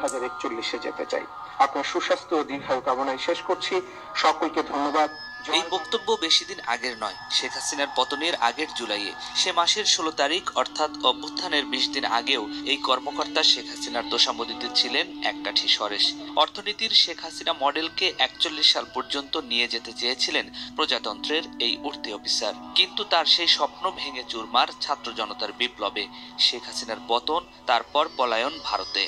2041-এ যেতে চাই। আপনার সুস্বাস্থ্য ও দীর্ঘায়ু কামনায় শেষ করছি। সকলকে ধন্যবাদ। এই বক্তব্য বেশি দিন আগের নয়। শেখ হাসিনার পতনের আগের জুলাইয়ে, সে মাসের 16 তারিখ অর্থাৎ অভ্যুত্থানের 20 দিন আগেও এই কর্মকর্তা শেখ হাসিনার তোষামোদিতে ছিলেন এককাঠি সরেশ। অর্থনীতির শেখ হাসিনা মডেলকে 41 সাল পর্যন্ত নিয়ে যেতে চেয়েছিলেন প্রজাতন্ত্রের এই উঠতি অফিসার, কিন্তু তার সেই স্বপ্ন ভেঙে চুরমার ছাত্র জনতার বিপ্লবে। শেখ হাসিনার পতন, তারপর পলায়ন ভারতে।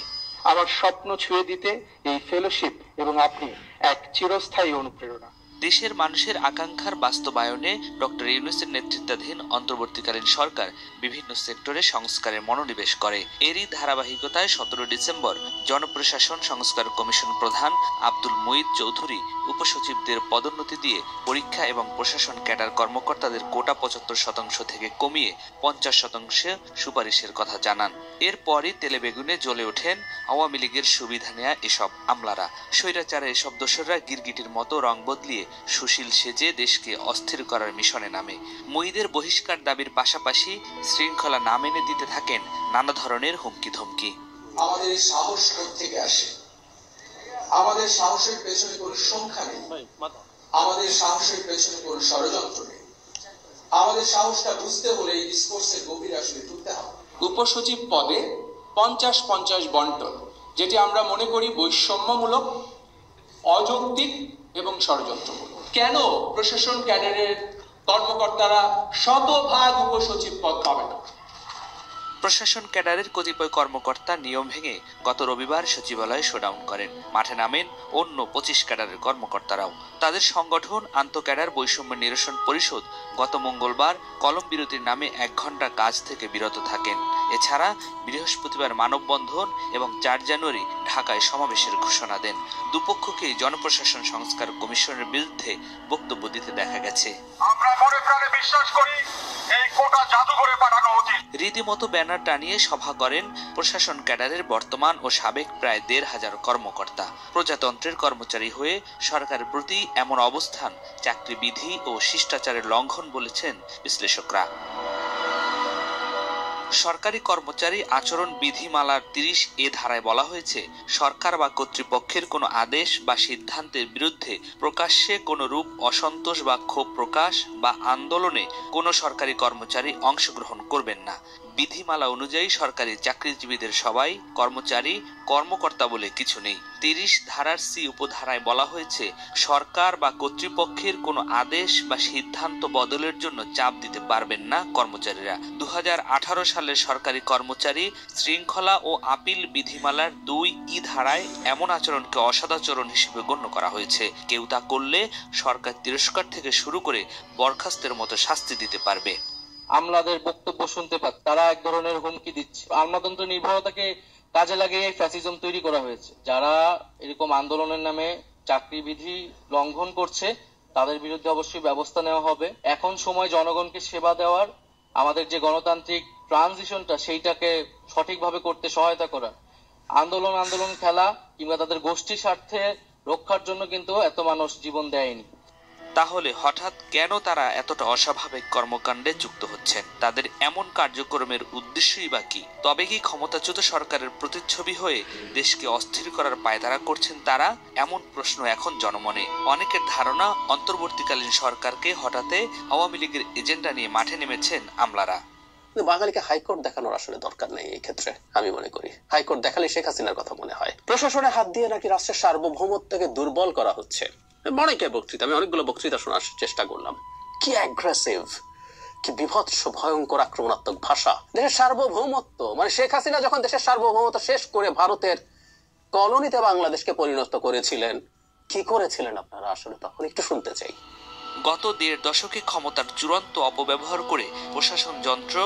আমার স্বপ্ন ছুঁয়ে দিতে এই ফেলোশিপ এবং আপনি এক চিরস্থায়ী অনুপ্রেরণা। দেশের মানুষের আকাঙ্ক্ষার বাস্তবায়নে ডক্টর ইউনূসের নেতৃত্বাধীন অন্তর্বর্তীকালীন সরকার বিভিন্ন সেক্টরে সংস্কারের মনোনিবেশ করে। এরই ধারাবাহিকতায় 17 ডিসেম্বর জনপ্রশাসন সংস্কার কমিশন প্রধান আব্দুল মুঈদ চৌধুরী উপসচিবদের পদোন্নতি দিয়ে পরীক্ষা এবং প্রশাসন ক্যাডার কর্মকর্তাদের কোটা 75% থেকে কমিয়ে 50% সুপারিশের কথা জানান। এরপরই তেলে বেগুনে জ্বলে ওঠেন আওয়ামী লীগের সুবিধা নেয়া এসব আমলারা। স্বৈরাচারে এসব দোসররা গিরগিটির মতো রং বদলিয়ে সুশীল সেজে দেশকে অস্থির করার মিশনে নামে। মুঈদের বহিষ্কার দাবির পাশাপাশি শৃঙ্খলা না মেনে দিতে থাকেন নানা ধরনের হুমকি ধমকি। আমাদের এই সাহস থেকে আসে, আমাদের সাহসের পেছনে কোনো সংখ্যা নেই, আমাদের সাহসের পেছনে কোনো ষড়যন্ত্র নেই। আমাদের সাহসটা বুঝতে হলে এই ডিসকোর্সের গভীর আসলে তুলতে হবে। উপসচিব পদে 50-50 বন্টন, যেটি আমরা মনে করি বৈষম্যমূলক, অযৌক্তিক এবং ষড়যন্ত্রমূলক। কেন প্রশাসন ক্যাডারের কর্মকর্তারা শতভাগ উপসচিব পদ পাবে না? প্রশাসন ক্যাডারের কতিপয় কর্মকর্তা নিয়ম ভেঙে গত রবিবার সচিবালয়ে শোডাউন করেন। মাঠে নামেন অন্য 25 ক্যাডারের কর্মকর্তারাও। তাদের সংগঠন আন্তঃক্যাডার বৈষম্য নিরসন পরিষদ গত মঙ্গলবার কলম বিরতির নামে 1 ঘন্টা কাজ থেকে বিরত থাকেন। এছাড়া বৃহস্পতিবার মানববন্ধন এবং 4 জানুয়ারি ঢাকায় সমাবেশের ঘোষণা দেন। দুপক্ষকেই জনপ্রশাসন সংস্কার কমিশনের বিরুদ্ধে বক্তব্য দিতে দেখা গেছে। আমরা মনে প্রাণে বিশ্বাস করি এই কোটা জাদুঘরে পাঠানো উচিত। রীতিমতো ব্যানার টানিয়ে সভা করেন প্রশাসন ক্যাডারের বর্তমান ও সাবেক প্রায় 1,500 কর্মকর্তা। প্রজাতন্ত্রের কর্মচারী হয়ে সরকারের প্রতি এমন অবস্থান চাকরিবিধি ও শিষ্টাচারের লঙ্ঘন বলেছেন বিশ্লেষকরা। সরকারি কর্মচারী আচরণ বিধিমালার 30A ধারায় বলা হয়েছে, সরকার বা কর্তৃপক্ষের কোনো আদেশ বা সিদ্ধান্তের বিরুদ্ধে প্রকাশ্যে কোনো রূপ অসন্তোষ বা ক্ষোভ প্রকাশ বা আন্দোলনে কোনো সরকারি কর্মচারী অংশগ্রহণ করবেন না। বিধিমালা অনুযায়ী সরকারি চাকরিজীবীদের সবাই কর্মচারী, কর্মকর্তা বলে কিছু নেই। 30 ধারার C উপধারায় বলা হয়েছে, সরকার বা কর্তৃপক্ষের কোনো আদেশ বা সিদ্ধান্ত বদলের জন্য চাপ দিতে পারবেন না কর্মচারীরা। 2018 সালের সরকারি কর্মচারী শৃঙ্খলা ও আপিল বিধিমালার 2E ধারায় এমন আচরণকে অসদাচরণ হিসেবে গণ্য করা হয়েছে। কেউ তা করলে সরকার তিরস্কার থেকে শুরু করে বরখাস্তের মতো শাস্তি দিতে পারবে। আমলাদের বক্তব্য শুনতে পাচ্ছি, তারা এক ধরনের হুমকি দিচ্ছে। আমলাতন্ত্র নির্ভরতাকে কাজে লাগিয়ে ফ্যাসিজম তৈরি করা হয়েছে। যারা এরকম আন্দোলনের নামে চাকরি বিধি লঙ্ঘন করছে তাদের বিরুদ্ধে অবশ্যই ব্যবস্থা নেওয়া হবে। এখন সময় জনগণকে সেবা দেওয়ার, আমাদের যে গণতান্ত্রিক ট্রানজিশনটা সেইটাকে সঠিকভাবে করতে সহায়তা করা। আন্দোলন খেলা কিংবা তাদের গোষ্ঠী স্বার্থে রক্ষার জন্য কিন্তু এত মানুষ জীবন দেয়নি। তাহলে হঠাৎ কেন তারা এতটা অস্বাভাবিক কর্মকাণ্ডে যুক্ত হচ্ছেন? তাদের এমন কার্যক্রমের উদ্দেশ্যই বা কি? তবে কি ক্ষমতাচ্যুত সরকারের প্রতিচ্ছবি হয়ে দেশকে অস্থির করার পায়তারা করছেন তারা? এমন প্রশ্ন এখন জনমনে। অনেকের ধারণা, অন্তর্বর্তীকালীন সরকারকে হঠাতে আওয়ামী লীগের এজেন্ডা নিয়ে মাঠে নেমেছেন আমলারা। বাঙালিকে হাইকোর্ট দেখানোর আসলে দরকার নেই এই ক্ষেত্রে। আমি মনে করি হাইকোর্ট দেখালে শেখ হাসিনার কথা মনে হয়। প্রশাসনের হাত দিয়ে নাকি রাষ্ট্রের সার্বভৌমত্বকে দুর্বল করা হচ্ছে। অনেকের বক্তৃতা, আমি অনেকগুলো বক্তৃতা শোনার চেষ্টা করলাম। কি অ্যাগ্রেসিভ, কি বিভৎস, ভয়ঙ্কর আক্রমণাত্মক ভাষা। দেশের সার্বভৌমত্ব, মানে শেখ হাসিনা যখন দেশের সার্বভৌমত্ব শেষ করে ভারতের কলোনিতে বাংলাদেশকে পরিণত করেছিলেন, কি করেছিলেন আপনারা আসলে তখন একটু শুনতে চাই। গত 1.5 দশকে ক্ষমতার চূড়ান্ত অপব্যবহার করে প্রশাসন যন্ত্র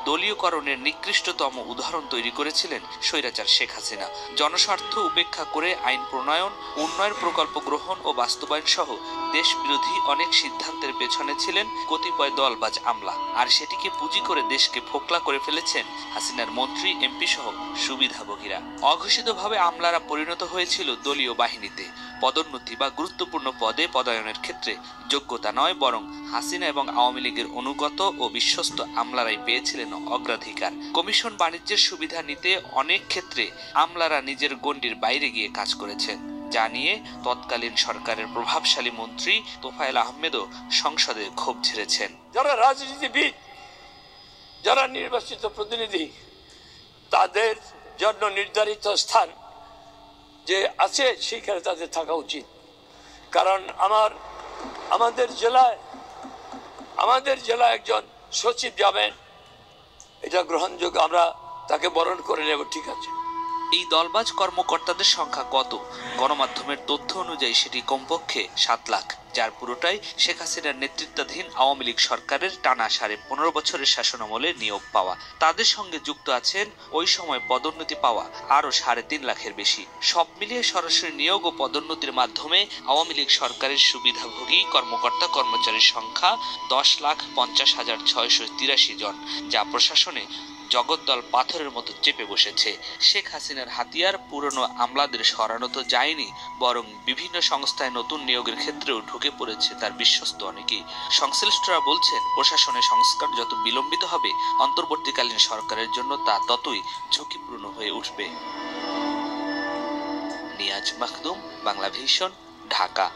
দলীয়করণের নিকৃষ্টতম উদাহরণ তৈরি করেছিলেন স্বৈরাচার শেখ হাসিনা। জনস্বার্থ উপেক্ষা করে আইন প্রণয়ন, উন্নয়ন প্রকল্প গ্রহণ ও বাস্তবায়ন সহ দেশ বিরোধী অনেক সিদ্ধান্তের পেছনে ছিলেন কতিপয় দলবাজ আমলা। আর সেটিকে পুঁজি করে দেশকে ফোকলা করে ফেলেছেন হাসিনার মন্ত্রী, এমপি সহ সুবিধাভোগীরা। অঘোষিতভাবে আমলারা পরিণত হয়েছিল দলীয় বাহিনীতে। পদোন্নতি বা গুরুত্বপূর্ণ পদে পদায়নের ক্ষেত্রে যোগ্যতা নয়, বরং হাসিনা এবং আওয়ামী লীগের অনুগত ও বিশ্বস্ত আমলারাই পেয়েছিলেন অগ্রাধিকার। কমিশন বাণিজ্যের সুবিধা নিতে অনেক ক্ষেত্রে আমলারা নিজের গণ্ডির বাইরে গিয়ে কাজ করেছেন, যা নিয়ে তৎকালীন সরকারের প্রভাবশালী মন্ত্রী তোফায়েল আহমেদও সংসদে ক্ষোভ ঝেড়েছেন। যারা রাজনীতিবিদ, যারা নির্বাচিত প্রতিনিধি, তাদের জন্য নির্ধারিত স্থান যে আছে সেখানে তাদের থাকা উচিত। কারণ আমাদের জেলায় একজন সচিব যাবেন, এটা গ্রহণযোগ্য, আমরা তাকে বরণ করে নেব, ঠিক আছে। এই দলবাজ কর্মকর্তাদের সংখ্যা কত? গণমাধ্যমের তথ্য অনুযায়ী সেটি কমপক্ষে 7 লাখ, যার পুরোটাই শেখ হাসিনার নেতৃত্বাধীন আওয়ামী লীগ সরকারের টানা 15.5 বছরের শাসনামলে নিয়োগ পাওয়া। তাদের সঙ্গে যুক্ত আছেন ওই সময় পদোন্নতি পাওয়া আরো 3.5 লাখের বেশি। সব মিলিয়ে সরাসরি নিয়োগ ও পদোন্নতির মাধ্যমে আওয়ামী লীগ সরকারের সুবিধাভোগী কর্মকর্তা কর্মচারীর সংখ্যা 10,50,683 জন, যা প্রশাসনে জগদ্দল পাথরের মতো চেপে বসেছে। শেখ হাসিনার হাতিয়ার পুরনো আমলাদের সরানো তো যায়নি, বরং বিভিন্ন সংস্থায় নতুন নিয়োগের ক্ষেত্রেও ঢুকে পড়েছে তার বিশ্বস্ত অনেকেই। সংশ্লিষ্টরা বলছেন, প্রশাসনের সংস্কার যত বিলম্বিত হবে, অন্তর্বর্তীকালীন সরকারের জন্য তা ততই ঝুঁকিপূর্ণ হয়ে উঠবে। নিয়াজ মাখদুম, বাংলা ভিশন, ঢাকা।